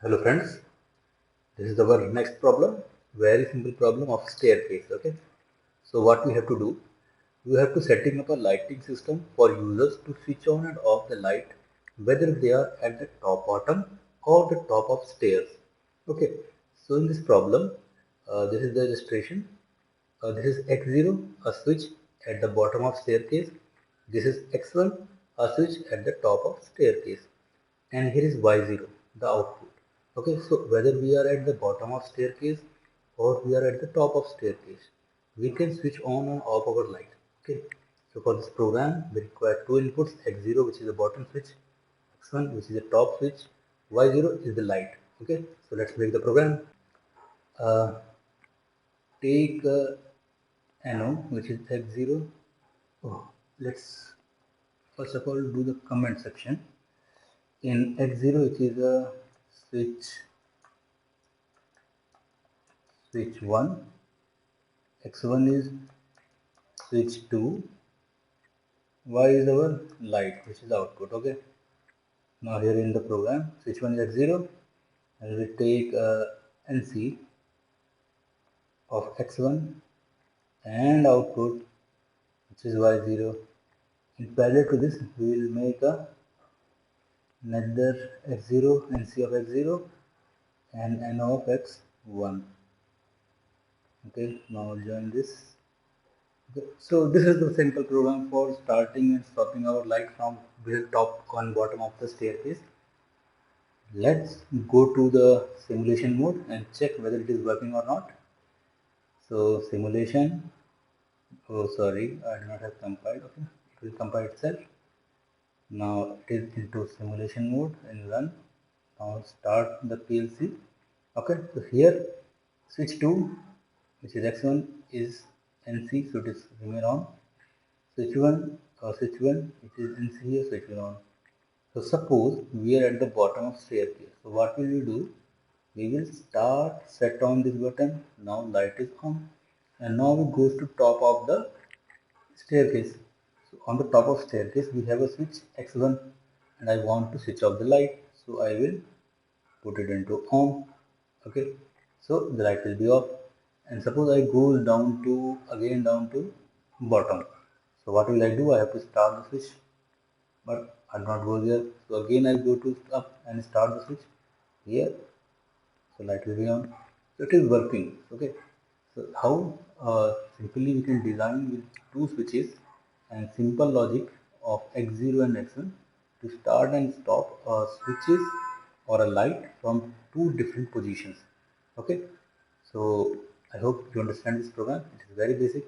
Hello friends, this is our next problem, very simple problem of staircase. Okay, so what we have to do, we have to setting up a lighting system for users to switch on and off the light whether they are at the top bottom or the top of stairs. Okay, so in this problem, this is the illustration. This is x0, a switch at the bottom of staircase. This is x1, a switch at the top of staircase. And here is y0, the output. Okay, so whether we are at the bottom of staircase or we are at the top of staircase, we can switch on and off our light. Okay, so for this program, we require two inputs, x0 which is the bottom switch, x1 which is the top switch, y0 is the light. Okay, so let's make the program. Take NO which is x0. Oh, let's first of all do the comment section. In x0 which is a switch 1, x1 is switch 2, y is our light which is output. Okay, now here in the program switch 1 is x0 and we take NC of x1 and output which is y0. In parallel to this we will make another x0 NC of x0 and NO of x1. Okay, now join this. Okay, so this is the simple program for starting and stopping our light from top and bottom of the staircase. Let's go to the simulation mode and check whether it is working or not. So simulation, oh sorry, I do not have compiled. Okay, it will compile itself. Now it is into simulation mode and run. Now start the PLC. Okay, so here switch 2 which is x1 is NC, so it is remain on. Switch 1 it is NC here, so it will on. So suppose we are at the bottom of staircase. So what will we do? We will start set on this button. Now light is on, and now we goes to top of the staircase. So on the top of staircase we have a switch x1, and I want to switch off the light. So I will put it into on. Okay, so the light will be off. And suppose I go down to bottom. So what will I do? I have to start the switch, but I'll not go there. So again I'll go to up and start the switch here. So light will be on. So it is working. Okay. So how simply we can design with two switches and simple logic of x0 and x1 to start and stop switches or a light from two different positions. Okay. So I hope you understand this program. It is very basic.